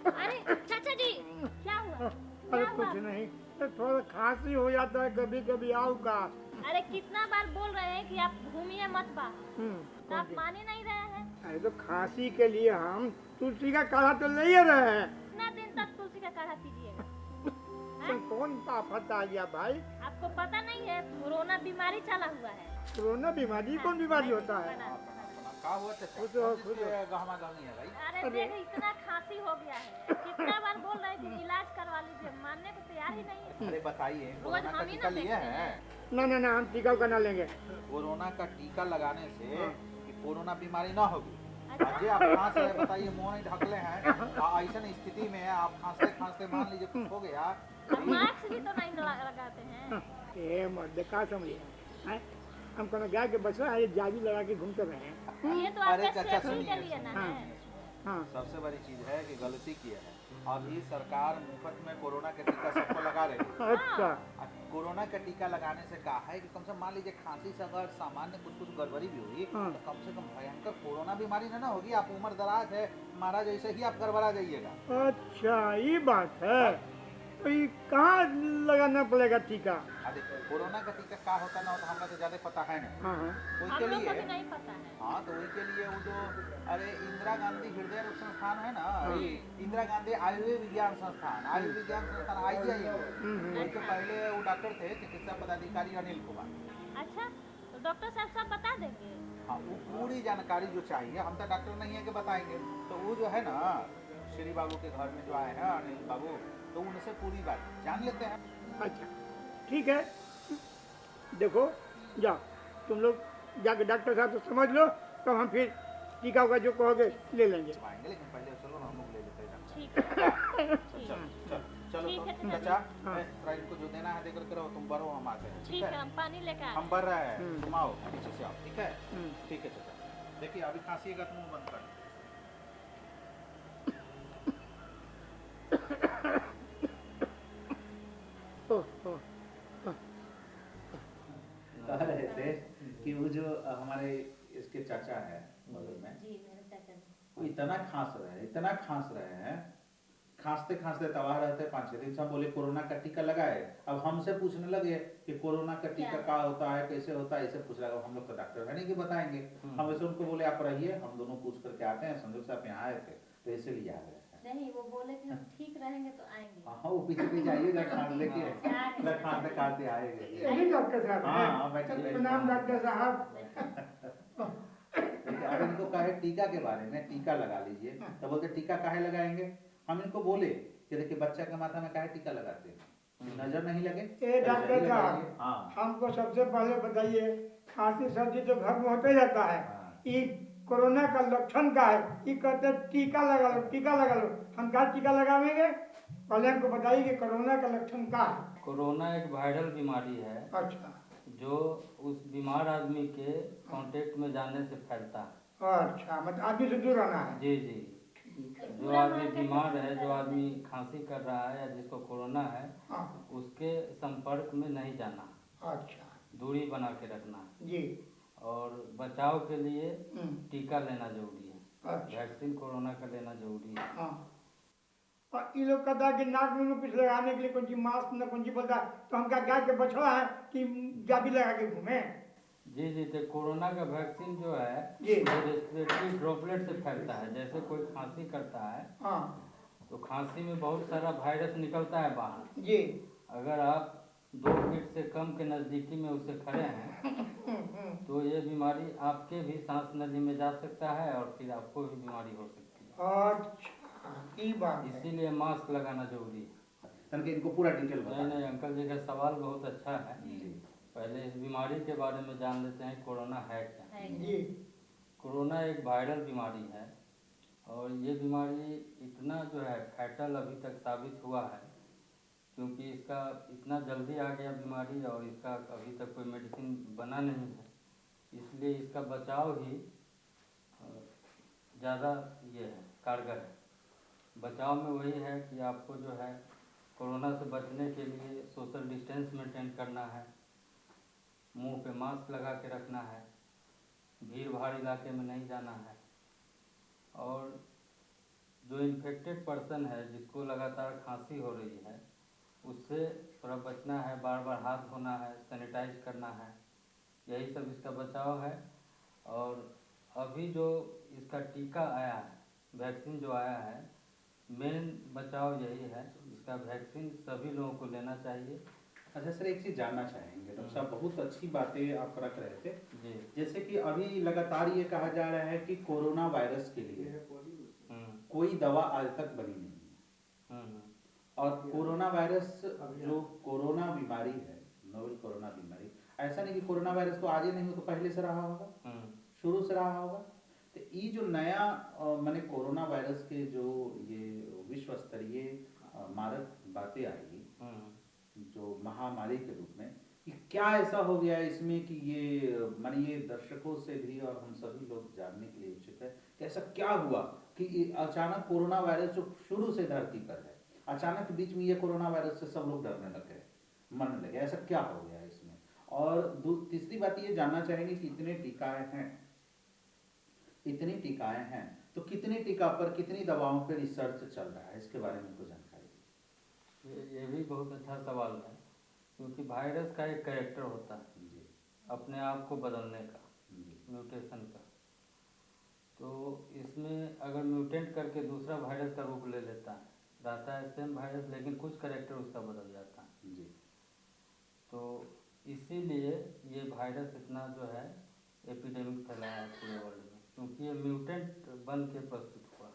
अरे चाचा जी, क्या हुआ? अरे क्या कुछ हुआ? नहीं, थोड़ा खांसी हो जाता है कभी कभी। आओ का अरे कितना बार बोल रहे हैं कि आप घूमिए मत बाहर, तो आप माने नहीं रहे हैं। अरे तो खांसी के लिए हम तुलसी का काढ़ा तो ले ही रहे हैं। कितना दिन तक तुलसी का काढ़ा पीजिएगा? तो कौन आफत आ गया भाई? आपको पता नहीं है कोरोना बीमारी चला हुआ है। कोरोना बीमारी? कौन बीमारी होता है? खुद गहमा गहमी है भाई। अरे देख, इतना खांसी हो गया है, कितना बार बोल रहे हैं कि इलाज करवा लीजिए, मानने को तैयार ही नहीं है। अरे बताइए, रोज कोरोना का हम ही टीका ना लिए देखते हैं? हैं। ना हम टीका उका ना लेंगे। कोरोना का टीका लगाने से कि कोरोना बीमारी ना होगी। अच्छा। जे आप खांस रहे, बताइए मुँह नहीं ढकले हैं, ऐसा स्थिति में आप खांसते खांसते मान लीजिए कुछ हो गया। मास्क भी तो नहीं लगाते हैं। ये मर्द का समझिए, हम कोनो गाय के बछड़ा है, जाली लगा के घूमते रहे हैं। ये तो अरे आपके चाचा सेफ्टी के सुनिए, लिए ना हाँ। है। हाँ, सबसे बड़ी चीज है कि गलती किया है। अभी सरकार मुफ्त में कोरोना का टीका सबको लगा रही है। अच्छा। अब कोरोना का टीका लगाने से कहा है कि कम से कम मान लीजिए खांसी से अगर सामान्य कुछ गड़बड़ी भी हुई हाँ। तो कम से कम भयंकर कोरोना बीमारी ना होगी। आप उम्र दराज है, महाराज ऐसे ही आप गड़बड़ा जाइएगा। अच्छा ये बात है। तो ये कहाँ लगाना पड़ेगा टीका? अरे कोरोना का टीका क्या होता ना होता हमरा तो ज्यादा पता है नहीं। हाँ हाँ। वही हम के लोग को भी लिए नहीं पता है। हाँ, तो वही के लिए वो जो अरे इंदिरा गांधी हृदय रोग संस्थान है ना, ये इंदिरा गांधी आयुर्विज्ञान संस्थान, आयुर्विज्ञान संस्थान IGI, वही के पहले वो डॉक्टर थे चिकित्सा पदाधिकारी अनिल कुमार। अच्छा, तो डॉक्टर साहब सब बता देंगे। हाँ, वो पूरी जानकारी जो चाहिए, हम तो डॉक्टर नहीं है कि बताएंगे। तो वो जो है ना श्री बाबू के घर में जो आए हैं अनिल बाबू, तो उनसे पूरी बात जान लेते हैं। अच्छा ठीक है, देखो जाओ तुम लोग जाके डॉक्टर साहब से समझ लो, तो हम फिर टीका का जो कहोगे ले लेंगे। आएंगे, लेकिन पहले चलो ना हम लोग ले लेते हैं। ठीक है। चलो ठीक है, तो चाचा। चाचा, थोड़ा इनको जो देना है देकर करो, तुम भरो, हम आते हैं। ठीक है, हम पानी लेकर आ रहे हम भर रहे हैं, तुम आओ पीछे से आओ। ठीक है, हम्म। ठीक है चाचा। देखिए अभी खांसीएगा तो मुंह बंद कर। कह रहे थे कि वो जो हमारे इसके चाचा है बगल में, जी मेरे चाचा जी, वो इतना खांस रहे हैं, खांसते खांसते तबाह रहते 5-6 दिन से। हम बोले कोरोना का टीका लगाए, अब हमसे पूछने लगे कि कोरोना का टीका क्या होता है, कैसे होता है, ऐसे पूछ रहे। हम लोग तो डॉक्टर है नहीं कि बताएंगे। हम वैसे उनको बोले आप रहिए, हम दोनों पूछ करके आते हैं। संजोग से आप यहाँ आए थे तो इसलिए आ गए। नहीं वो बोले कि हम ठीक रहेंगे तो आएंगे। हाँ, वो पीछे पीछे आइएगा, खान लेके खाते खाते आएंगे। यही डॉक्टर साहब हैं? हाँ, बैठिए। प्रणाम डॉक्टर साहब। अब इनको कहे टीका के बारे में, टीका लगा लीजिए, तो बोलते टीका काहे लगाएंगे। हम इनको बोले कि देखिए बच्चा के माथा में काहे टीका लगाते हैं, नजर नहीं लगे। ए डॉक्टर साहब, हाँ, हमको सबसे पहले बताइए, खांसी सर्दी तो घर में होते रहता है, ये कोरोना का लक्षण का है, ये कहते हैं टीका लगा लो, टीका लगा लो। हम क्या टीका लगावेंगे? पहले हमको बताइए कि कोरोना का लक्षण क्या है। कोरोना एक वायरल बीमारी है अच्छा जो उस बीमार आदमी के कांटेक्ट में जाने से फैलता है। अच्छा, मतलब आदमी से दूर रहना है। जी जी, जो आदमी बीमार है, जो आदमी खांसी कर रहा है या जिसको कोरोना है, हाँ। उसके संपर्क में नहीं जाना, अच्छा दूरी बना के रखना, जी। और बचाव के लिए हम्म। टीका लेना जरूरी है। अच्छा। वैक्सीन कोरोना का लेना जरूरी है। हाँ। और ये लोग कहता है कि नाक में कुछ लगाने के लिए कौन सी मास्क न कौन सी बोलता है, तो हम क्या गाय के बछड़ा है कि जाबी लगा के घूमे? जी जी, तो कोरोना का वैक्सीन जो है जी। वो रेस्पिरेटरी ड्रॉपलेट से फैलता है। जैसे कोई खांसी करता है हाँ तो खांसी में बहुत सारा वायरस निकलता है बाहर। जी। अगर आप 2 फीट से कम के नज़दीकी में उससे खड़े हैं तो ये बीमारी आपके भी सांस नली में जा सकता है और फिर आपको भी बीमारी हो सकती है। अच्छा ये बात है। इसीलिए मास्क लगाना जरूरी है। तनके इनको पूरा डिटेल नहीं बता। नहीं, अंकल जी का सवाल बहुत अच्छा है। जी। पहले इस बीमारी के बारे में जान लेते हैं, कोरोना है क्या। जी। कोरोना एक वायरल बीमारी है और ये बीमारी इतना जो है फैटल अभी तक साबित हुआ है, क्योंकि इसका इतना जल्दी आ गया बीमारी और इसका अभी तक कोई मेडिसिन बना नहीं है, इसलिए इसका बचाव ही ज़्यादा ये है, कारगर है। बचाव में वही है कि आपको जो है कोरोना से बचने के लिए सोशल डिस्टेंस मेंटेन करना है, मुंह पे मास्क लगा के रखना है, भीड़ भाड़ इलाके में नहीं जाना है, और जो इन्फेक्टेड पर्सन है जिसको लगातार खांसी हो रही है उससे थोड़ा बचना है, बार बार हाथ धोना है, सैनिटाइज करना है, यही सब इसका बचाव है। और अभी जो इसका टीका आया है, वैक्सीन जो आया है, मेन बचाव यही है, इसका वैक्सीन सभी लोगों को लेना चाहिए। अच्छा सर, एक चीज जानना चाहेंगे डॉक्टर साहब, बहुत अच्छी बातें आप रख रहे थे। जी। जैसे कि अभी लगातार ये कहा जा रहा है कि कोरोना वायरस के लिए कोई दवा आज तक बनी नहीं है, और कोरोना वायरस जो कोरोना बीमारी है, नोवेल कोरोना बीमारी, ऐसा नहीं कि कोरोना वायरस तो आज ही नहीं हो, तो पहले से रहा होगा, शुरू से रहा होगा। तो ये जो नया मैंने कोरोना वायरस के जो ये विश्व स्तरीय मारक बातें आई, जो महामारी के रूप में, कि क्या ऐसा हो गया है इसमें कि ये माने ये दर्शकों से भी और हम सभी लोग जानने के लिए उत्सुक है कि ऐसा क्या हुआ कि अचानक कोरोना वायरस जो शुरू से धरती पर है, अचानक बीच में ये कोरोना वायरस से सब लोग डरने लगे, मरने लगे, ऐसा क्या हो गया है इसमें। और तीसरी बात ये जानना चाहेंगे कि इतनी टीकाएं हैं तो कितनी टीका पर कितनी दवाओं पर रिसर्च चल रहा है, इसके बारे में कुछ जानकारी दीजिए। ये भी बहुत अच्छा सवाल है, क्योंकि वायरस का एक कैरेक्टर होता है जी। अपने आप को बदलने का, जी। म्यूटेशन का। तो इसमें अगर म्यूटेंट करके दूसरा वायरस का रूप ले लेता है, रहता है सेम वायरस लेकिन कुछ कैरेक्टर उसका बदल जाता है। जी। तो इसीलिए ये वायरस इतना जो है एपिडेमिक फैलाया है पूरे वर्ल्ड में, क्योंकि ये म्यूटेंट बन के प्रस्तुत हुआ।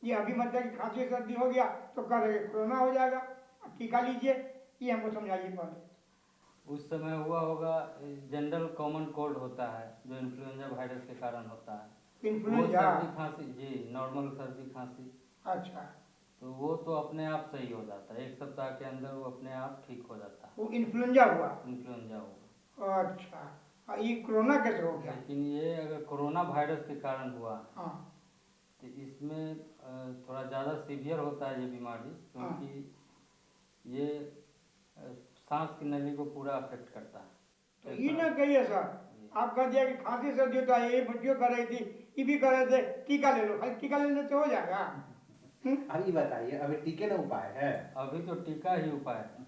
ये अभी मतलब कि खांसी सर्दी हो गया तो कह रहे कोरोना हो जाएगा, अब टीका लीजिए, ये हमको समझाइए पहले। उस समय हुआ होगा जनरल कॉमन कोल्ड होता है जो इन्फ्लुएंजा वायरस के कारण होता है, इन्फ्लुएंजा, सर्दी खांसी, जी नॉर्मल सर्दी खांसी। अच्छा, तो वो तो अपने आप सही हो जाता है, 1 सप्ताह के अंदर वो अपने आप ठीक हो जाता है। वो इन्फ्लुएंजा हुआ, इन्फ्लुएंजा हुआ। अच्छा, ये कोरोना कैसे हो गया? लेकिन ये अगर कोरोना वायरस के कारण हुआ हाँ, तो इसमें थोड़ा ज़्यादा सीवियर होता है ये बीमारी, क्योंकि ये सांस की नली को पूरा अफेक्ट करता है। तो ये ना कहिए सर, आप कह दिया कि खांसी सर्दी होता है, ये बच्चियों कर रही थी, ये भी कर रहे थे, टीका ले लो, खाली टीका लेने से हो जाएगा? अभी बताइए, अभी टीके ना उपाय है? अभी तो टीका ही उपाय है,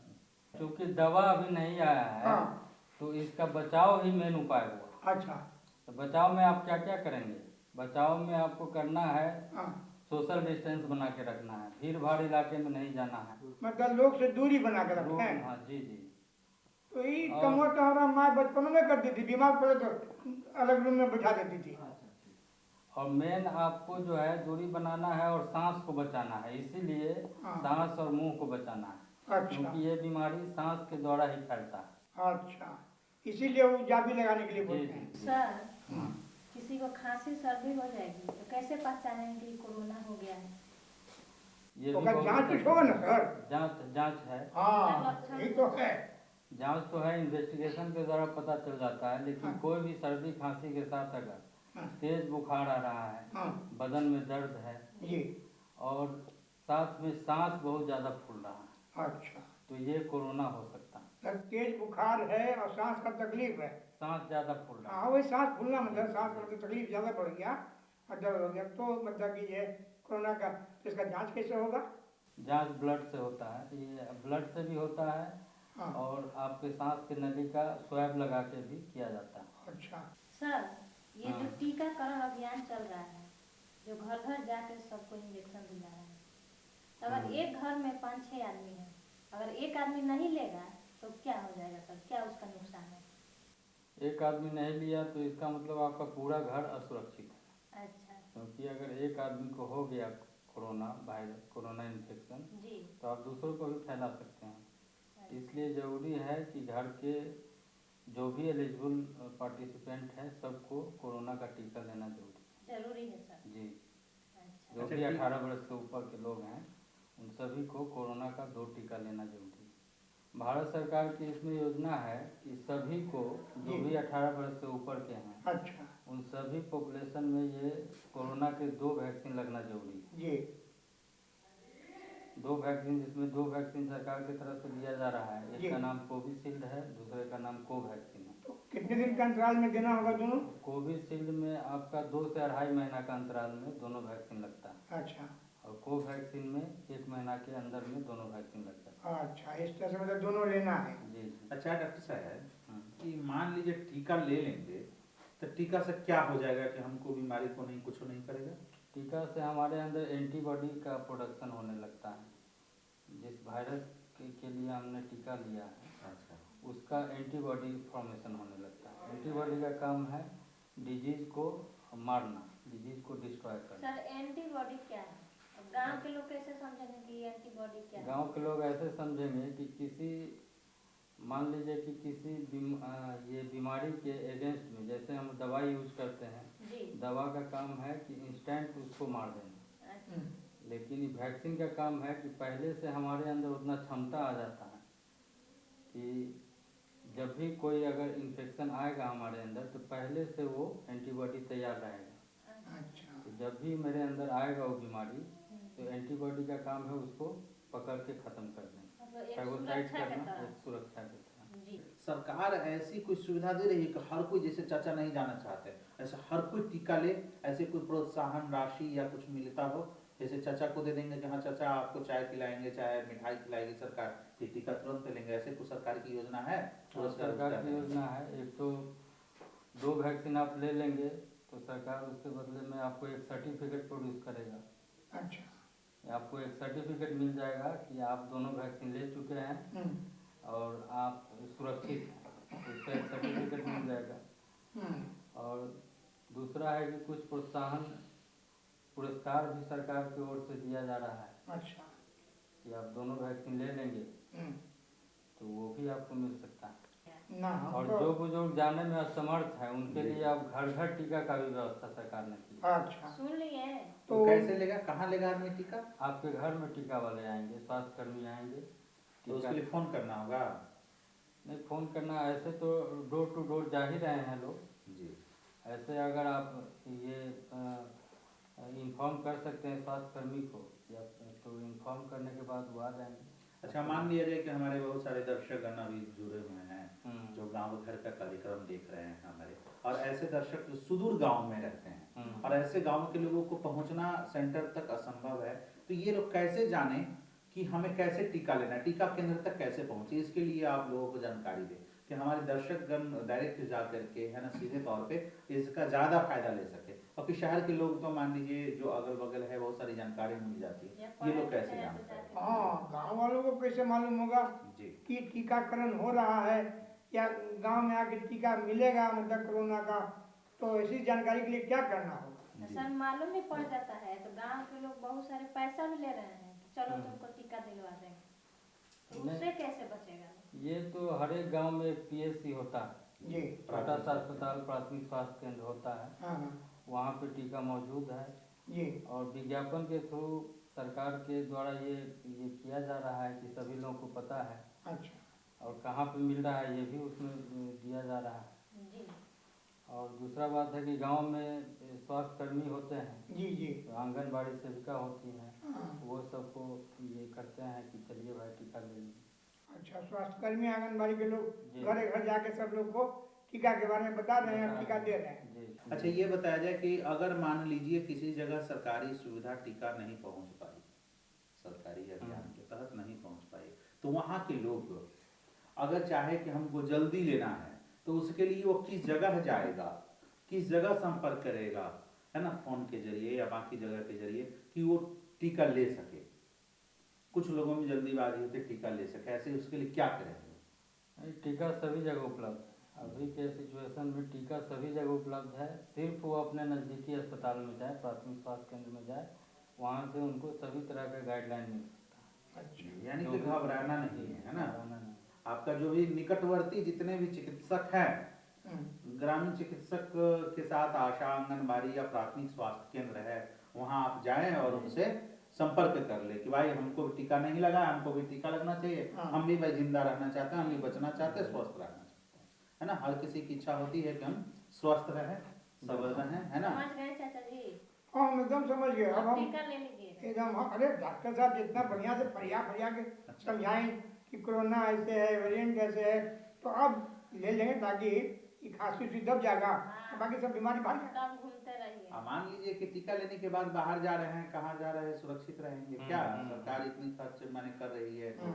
क्योंकि दवा अभी नहीं आया है। हाँ, तो इसका बचाव ही मेन उपाय हुआ। अच्छा, तो बचाव में आप क्या क्या करेंगे? बचाव में आपको करना है हाँ, सोशल डिस्टेंस बना के रखना है, भीड़ भाड़ इलाके में नहीं जाना है, मतलब लोग से दूरी बना के लोग, रखें। हाँ जी जी। तो ये और- कमर तो हमारा माँ बचपन में करती थी, बीमार पड़े तो अलग रूम में बिठा देती थी। और मेन आपको जो है दूरी बनाना है और सांस को बचाना है, इसीलिए हाँ। सांस और मुंह को बचाना है, अच्छा, क्योंकि ये बीमारी सांस के द्वारा ही फैलता है। अच्छा, इसीलिए वो जाबी लगाने के लिए जी बोलते जी। हैं। सर, किसी को खांसी सर्दी हो जाएगी तो कैसे पहचानेंगे कि कोरोना हो गया है? ये भी ओका बहुत जांच अच्छा- होगा ना सर? जांच है, हाँ, यही तो है। जांच तो है, इन्वेस्टिगेशन के द्वारा पता चल जाता है। लेकिन हाँ। कोई भी सर्दी खांसी के साथ अगर हाँ, तेज बुखार आ रहा है, हाँ, बदन में दर्द है जी, और साथ में सांस बहुत ज़्यादा फूल रहा है, अच्छा, तो ये कोरोना हो सकता है। सर तेज बुखार है और सांस का तकलीफ है। सांस ज़्यादा फूल रहा हाँ, वही सांस फूलना मतलब सांस में तकलीफ ज़्यादा बढ़ गया और दर्द हो गया, तो मतलब कि ये कोरोना का, तो इसका जांच कैसे होगा? है। जांच ब्लड से होता है, ये ब्लड से भी होता है हाँ, और आपके सांस की नली का स्वैब लगा के भी किया जाता है। अच्छा, सर, ये जो हाँ। टीकाकरण अभियान चल रहा है, जो घर घर जाकर सबको इंजेक्शन दिला रहा है, अगर एक घर में 5-6 आदमी है, अगर एक आदमी नहीं लेगा तो क्या हो जाएगा सर? क्या उसका नुकसान है? एक आदमी नहीं लिया तो इसका मतलब आपका पूरा घर असुरक्षित है, अच्छा क्योंकि अगर एक आदमी को हो गया कोरोना वायरस, कोरोना इन्फेक्शन, जी, तो आप दूसरों को भी फैला सकते हैं। इसलिए ज़रूरी है कि घर के जो भी एलिजिबल पार्टिसिपेंट हैं सबको कोरोना का टीका लेना जरूरी जरूरी है सर। है। जी। अच्छा, भी 18 वर्ष से ऊपर के लोग हैं उन सभी को कोरोना का 2 टीका लेना जरूरी है। भारत सरकार की इसमें योजना है कि सभी को जो भी 18 वर्ष से ऊपर के हैं अच्छा उन सभी पॉपुलेशन में ये कोरोना के 2 वैक्सीन लगना जरूरी है। जी 2 वैक्सीन, जिसमें 2 वैक्सीन सरकार की तरफ से दिया जा रहा है। जी। एक का नाम कोविशील्ड है, दूसरे का नाम कोवैक्सीन है। तो कितने दिन का अंतराल में देना होगा दोनों? कोविशील्ड में आपका 2 से 2.5 महीना का अंतराल में दोनों वैक्सीन लगता है अच्छा और कोवैक्सीन में 1 महीना के अंदर में दोनों वैक्सीन लगता है। अच्छा, इस तरह से मतलब दोनों लेना है। जी जी। अच्छा डॉक्टर साहब, कि मान लीजिए टीका ले लेंगे तो टीका से क्या हो जाएगा कि हमको बीमारी को नहीं कुछ नहीं करेगा? टीका से हमारे अंदर एंटीबॉडी का प्रोडक्शन होने लगता है। जिस वायरस के लिए हमने टीका लिया है अच्छा उसका एंटीबॉडी फॉर्मेशन होने लगता है। एंटीबॉडी का काम है डिजीज को मारना, डिजीज को डिस्ट्रॉय करना। सर एंटीबॉडी क्या है? अब गांव के लोग कैसे समझेंगे कि एंटीबॉडी क्या है? गांव के लोग ऐसे समझेंगे कि किसी, मान लीजिए कि किसी ये बीमारी के अगेंस्ट में, जैसे हम दवाई यूज करते हैं, जी दवा का काम है कि इंस्टेंट उसको मार देना, अच्छा लेकिन वैक्सीन का काम है कि पहले से हमारे अंदर उतना क्षमता आ जाता है कि जब भी कोई अगर इन्फेक्शन आएगा हमारे अंदर तो पहले से वो एंटीबॉडी तैयार रहेगा। अच्छा तो जब भी मेरे अंदर आएगा वो बीमारी तो एंटीबॉडी का काम है उसको पकड़ के ख़त्म कर देना, मतलब एक फैगोसाइट सुरक्षा के करना, तरह। एक सुरक्षा की तरह। जी सरकार ऐसी कोई सुविधा दे रही है कि हर कोई, जैसे चाचा नहीं जाना चाहते ऐसे हर कोई टीका ले, ऐसे कोई प्रोत्साहन राशि या कुछ मिलता हो? जैसे चाचा को दे देंगे कि हाँ चाचा आपको चाय खिलाएंगे, चाय मिठाई खिलाएगी सरकार, ये टीका तुरंत लेंगे, ऐसे कुछ सरकार की योजना है? सरकार की योजना है। एक तो 2 वैक्सीन आप ले लेंगे तो सरकार उसके बदले में आपको एक सर्टिफिकेट प्रोड्यूस करेगा। अच्छा आपको एक सर्टिफिकेट मिल जाएगा कि आप दोनों वैक्सीन ले चुके हैं और आप सुरक्षित हैं, उसका एक सर्टिफिकेट मिल जाएगा। और दूसरा है कि कुछ प्रोत्साहन पुरस्कार भी सरकार की ओर से दिया जा रहा है अच्छा कि आप दोनों वैक्सीन ले लेंगे तो वो भी आपको मिल सकता है। ना और हमको जो बुजुर्ग जाने में असमर्थ है उनके लिए आप घर घर टीका का भी व्यवस्था सरकार ने की। अच्छा सुन लिए तो कैसे लेगा, कहाँ लेगा आदमी टीका? आपके घर में टीका वाले आएंगे, स्वास्थ्य कर्मी आएंगे। तो उसके लिए फोन करना होगा? नहीं फोन करना, ऐसे तो डोर टू डोर जा ही रहे हैं लोग। जी ऐसे अगर आप ये इन्फॉर्म कर सकते हैं स्वास्थ्य कर्मी को या तो इन्फॉर्म करने के बाद वो आ जाएंगे। अच्छा, मान लिया जाए कि हमारे बहुत सारे दर्शकगण अभी जुड़े हुए हैं जो गांव घर का कार्यक्रम देख रहे हैं हमारे, और ऐसे दर्शक जो सुदूर गांव में रहते हैं और ऐसे गांव के लोगों को पहुंचना सेंटर तक असंभव है, तो ये लोग कैसे जाने कि हमें कैसे टीका लेना है, टीका केंद्र तक कैसे पहुंचे? इसके लिए आप लोगों को जानकारी दें कि हमारे दर्शकगण डायरेक्ट जा करके है ना सीधे तौर पे इसका ज्यादा फायदा ले सके, और कि शहर के लोग तो मान लीजिए जो अगल बगल है बहुत सारी जानकारी मिल जाती है, ये लोग कैसे जानते हैं? हाँ, गांव वालों को कैसे मालूम होगा जी कि टीकाकरण हो रहा है या गांव में आके टीका मिलेगा मतलब कोरोना का? तो ऐसी जानकारी के लिए क्या करना होगा? सर मालूम भी पड़ जाता है तो गांव के लोग बहुत सारे पैसा भी ले रहे हैं, चलो तुमको टीका दिलवा देंगे, तो उससे कैसे बचेगा? ये तो हर एक गांव में एक पीएससी होता है, जी छोटा सा अस्पताल प्राथमिक स्वास्थ्य केंद्र होता है, हाँ वहाँ पे टीका मौजूद है। जी और विज्ञापन के थ्रू सरकार के द्वारा ये किया जा रहा है कि सभी लोगों को पता है, अच्छा और कहाँ पे मिल रहा है ये भी उसमें दिया जा रहा है। जी और दूसरा बात है कि गांव में स्वास्थ्य कर्मी होते हैं, जी जी तो आंगनबाड़ी सेविका होती हैं, हाँ। वो सबको ये करते हैं कि चलिए भाई टीका ले लीजिए। अच्छा, स्वास्थ्यकर्मी आंगनबाड़ी के लोग जी। घर घर जाके सब लोग को टीका के बारे में बता रहे हैं, टीका दे रहे हैं। जी। अच्छा, ये बताया जाए कि अगर मान लीजिए किसी जगह सरकारी सुविधा टीका नहीं पहुंच पाई, सरकारी अभियान के तहत नहीं पहुंच पाई, तो वहाँ के लोग अगर चाहे कि हमको जल्दी लेना है तो उसके लिए वो किस जगह जाएगा, किस जगह संपर्क करेगा, है ना, फोन के जरिए या बाकी जगह के जरिए, कि वो टीका ले सके? कुछ लोगों में जल्दीबाजी होती है टीका ले सके, ऐसे उसके लिए क्या करेंगे? टीका सभी जगह उपलब्ध है, अभी के सिचुएशन में टीका सभी जगह उपलब्ध है। सिर्फ वो अपने नज़दीकी अस्पताल में जाए, प्राथमिक स्वास्थ्य केंद्र में जाए, वहाँ से उनको सभी तरह का गाइडलाइन मिल सकता है। अच्छा यानी कि घबराना नहीं है ना? घबराना नहीं। आपका जो भी निकटवर्ती जितने भी चिकित्सक हैं, ग्रामीण चिकित्सक के साथ आशा, आंगनबाड़ी या प्राथमिक स्वास्थ्य केंद्र है, वहाँ आप जाएं और उनसे संपर्क कर ले कि भाई हमको भी टीका नहीं लगा, हमको भी टीका लगना चाहिए, हम भी भाई जिंदा रहना चाहते हैं, हम भी बचना चाहते हैं, स्वस्थ रहना चाहते हैं, है ना। हर किसी की इच्छा होती है कि हम स्वस्थ रहें, सबल रहें, है ना। समझ गए चाचा जी? हाँ हम एकदम समझ गए। अब हम टीका ले लीजिए एकदम अरे डॉक्टर साहब इतना बढ़िया से फरिया के समझाएं कि कोरोना ऐसे है, वेरिएंट कैसे है, तो अब ले लेंगे ताकि ये खांसी उसी दब जाएगा, तो बाकी सब बीमारी भाग जाएगा। तब घूमते रहिए। मान लीजिए कि टीका लेने के बाद बाहर जा रहे हैं, कहाँ जा रहे हैं, सुरक्षित रहेंगे क्या? सरकार इतनी खर्च मैंने कर रही है, तो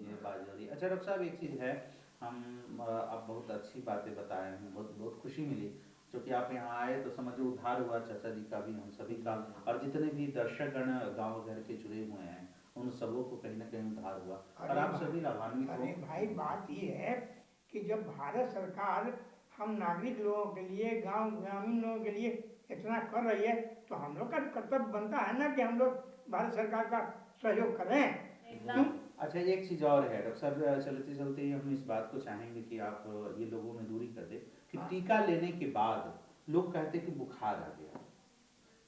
ये बात जरूरी। अच्छा डॉक्टर साहब एक चीज है, हम आप बहुत अच्छी बातें बताए हैं, बहुत बहुत खुशी मिली जो कि आप यहाँ आए तो समझो उद्धार हुआ चाचा जी का भी, हम सभी का, और जितने भी दर्शकगण गांव घर के जुड़े हुए हैं उन सबों को कहीं ना कहीं उद्धार हुआ, और आप सभी लाभान्वित हो। अरे भाई बात ये है कि जब भारत सरकार हम नागरिक लोगों के लिए, गांव ग्रामीण लोगों के लिए इतना कर रही है, तो हम लोग का कर्तव्य बनता है ना कि हम लोग भारत सरकार का सहयोग करें। एकदम। अच्छा एक चीज और है डॉक्टर साहब, चलते चलते ही हम इस बात को चाहेंगे कि आप ये लोगों में दूरी कर दे कि टीका लेने के बाद लोग कहते कि बुखार आ गया,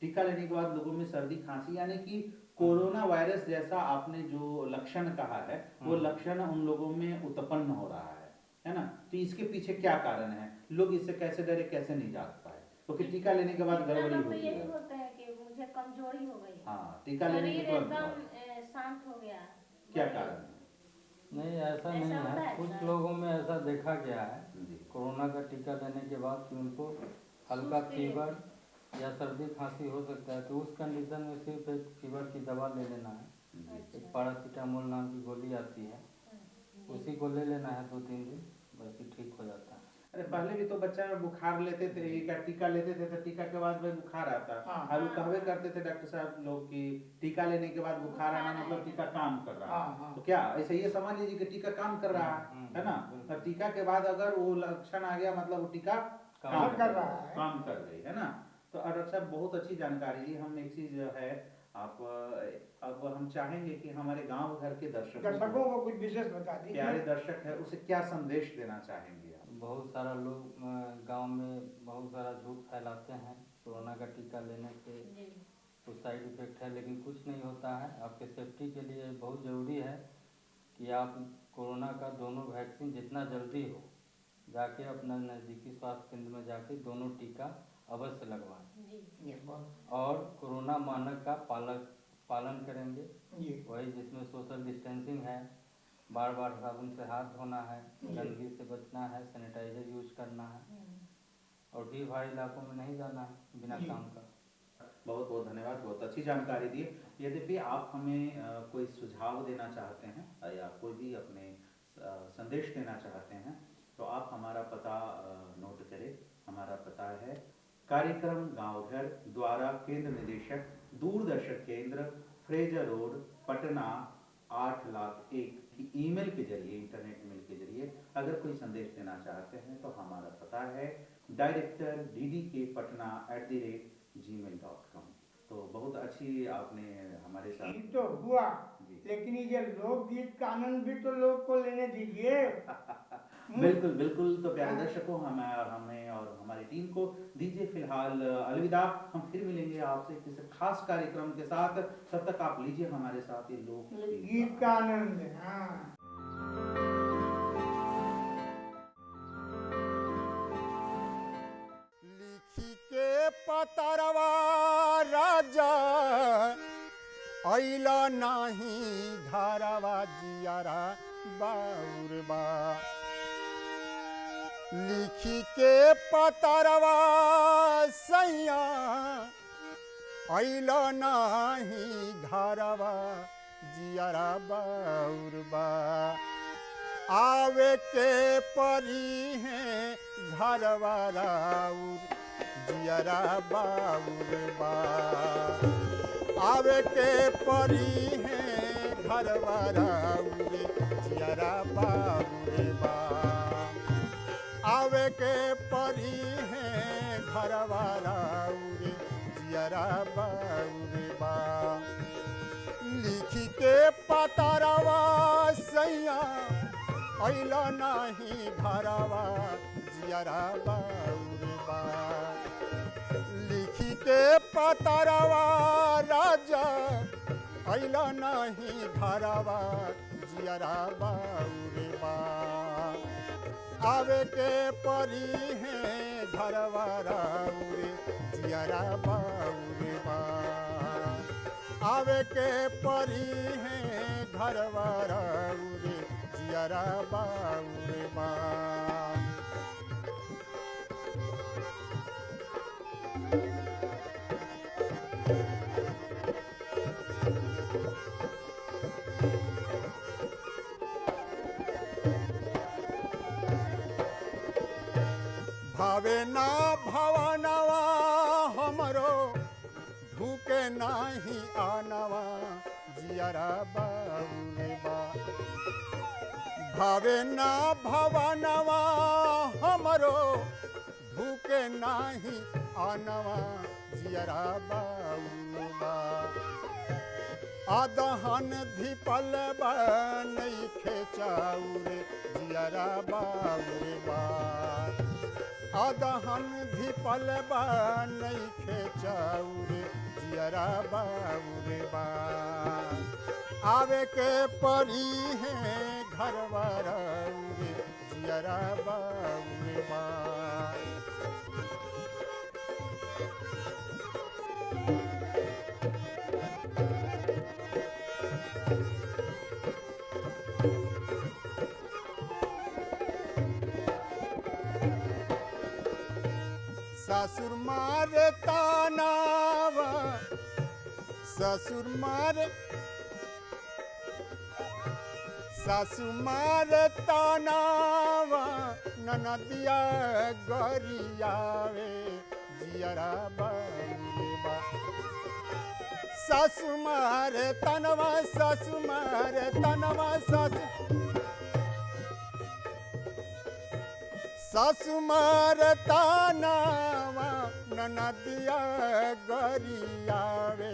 टीका लेने के बाद लोगों में सर्दी खांसी, यानी कि कोरोना वायरस जैसा आपने जो लक्षण कहा है वो लक्षण उन लोगों में उत्पन्न हो रहा है ना। तो इसके पीछे क्या कारण है, लोग इससे कैसे डरे, कैसे नहीं जाग पाए? क्योंकि टीका लेने के बाद गड़बड़ी होती यही है। होता है कि मुझे कमजोरी हो गई, हाँ, टीका लेने के शरीर बाद एकदम शांत हो गया। क्या कारण है? नहीं ऐसा नहीं होता है, है कुछ क्या? लोगों में ऐसा देखा गया है जी। कोरोना का टीका लेने के बाद कि उनको हल्का सुस्ती फीवर या सर्दी खांसी हो सकता है, तो उस कंडीशन में सिर्फ एक फीवर की दवा ले लेना है, जी। एक पैरासीटामोल नाम की गोली आती है, उसी को ले लेना है 2-3 दिन, बस ही ठीक हो जाता है। अरे पहले भी तो बच्चा बुखार लेते थे, एक टीका लेते थे तो टीका के बाद में बुखार आता, और वो कहवे करते थे डॉक्टर साहब लोग कि टीका लेने के बाद बुखार आना मतलब टीका काम कर रहा है। तो क्या ऐसे ये समझ लीजिए कि टीका काम कर रहा है ना, और टीका के बाद अगर वो लक्षण आ गया मतलब वो टीका काम कर रहा है, काम कर रही है ना। तो डॉक्टर साहब बहुत अच्छी जानकारी दी। हम एक चीज है आप अब हम चाहेंगे कि हमारे गांव घर के दर्शकों को कुछ विशेष बता दीजिए। प्यारे दर्शक है उसे क्या संदेश देना चाहेंगे आप? बहुत सारा लोग गांव में बहुत सारा झूठ फैलाते हैं, कोरोना का टीका लेने से कुछ साइड इफेक्ट है, लेकिन कुछ नहीं होता है। आपके सेफ्टी के लिए बहुत ज़रूरी है कि आप कोरोना का दोनों वैक्सीन जितना जल्दी हो जाके अपना नज़दीकी स्वास्थ्य केंद्र में जाके दोनों टीका अवश्य लगवाएं, और कोरोना मानक का पालन करेंगे, वही जिसमें सोशल डिस्टेंसिंग है, बार बार साबुन से हाथ धोना है, गंदगी से बचना है, सैनिटाइजर यूज करना है, और भीड़ भाड़ इलाकों में नहीं जाना है बिना काम का। बहुत बहुत धन्यवाद, बहुत अच्छी जानकारी दी। यद्यपि आप हमें कोई सुझाव देना चाहते हैं या कोई भी अपने संदेश देना चाहते हैं तो आप हमारा पता नोट करें। हमारा पता है कार्यक्रम गांव घर, द्वारा केंद्र निदेशक, दूरदर्शक केंद्र, फ्रेजर रोड, पटना 8,01,000 की ईमेल के जरिए, इंटरनेट मेल के जरिए अगर कोई संदेश देना चाहते हैं तो हमारा पता है डायरेक्टर ddk.patna@gmail.com। तो बहुत अच्छी आपने हमारे साथ ये तो हुआ, लेकिन ये लोकगीत का आनंद भी तो लोग को लेने दीजिए। बिल्कुल बिल्कुल। तो प्यारे दर्शकों हमें और हमारी टीम को दीजिए फिलहाल अलविदा। हम फिर मिलेंगे आपसे किसी खास कार्यक्रम के साथ, तब तक आप लीजिए हमारे साथ ये लोकगीत का आनंद। हाँ लिखी के पतरवा राजा अइला नाही घरवा जियारा बाउरबा। लिखी के पतरवा सैया अइला नाही घरवा जियारा बाउरबा। आवे के परी है घरवा राउर जियारा बाउरबा। आवे के परी है घरवा राउर जियारा बाउरबा। आवे के परी है घरवा राउर जियारा बाउरबा। लिखी के पतरवा सैया अइला नाही घरवा जियारा बाउरबा। लिखी के पतरवा राजा अइला नहीं घरवा जियरा बाउरे बा आवे के परी है घरवा राउरे जियरा बाउरे बा आवे के परी है घरवा राउरे जियरा बाउरे बा भावे ना भवनवा हमरो भूखे नाही आनवा जियरा बाउरे बा भावे ना भवनवा हमरो भूखे नाही आनवा जियरा बाउरे बा आदहन धिपल बनई खेचाउरे जियरा बाउरे बा आदहन धिपल बनई खेचाउरे जियरा बाउरे बा आवे के परी है घरवा राउरे जियरा बाउरे बा ससुर मारे तानावा ससुर मारे तानावा ननदिया गरियावे जियरा बाउरे बा ससु मारे तनवा ससु मारे तनवा ससु मारे तानावा ननदिया गरियावे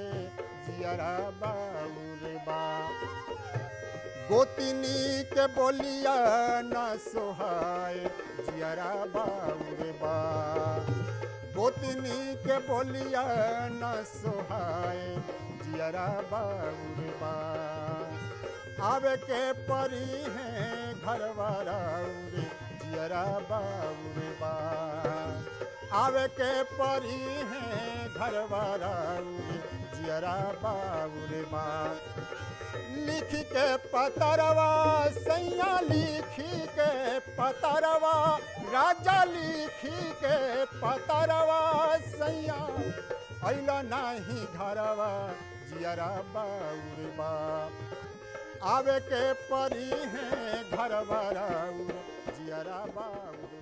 जियरा बाउरे बा गोतिनी के बोलिया न सोहाय जियरा बाउरे बा गोतिनी के बोलिया न सोहाय जियरा बाउरे बा आवे के परी है घरवा राउरे जियरा बाउरे बा आवे के परी है घरवा राउरे जियरा बाउरे बा लिख के पतरवा सैया लिखी के पतरवा राजा लिखी के पतरवा सैया अइला नाही घरवा जियरा बाउरे बा आवे के परी है घरवा राउरे जियरा बाउरे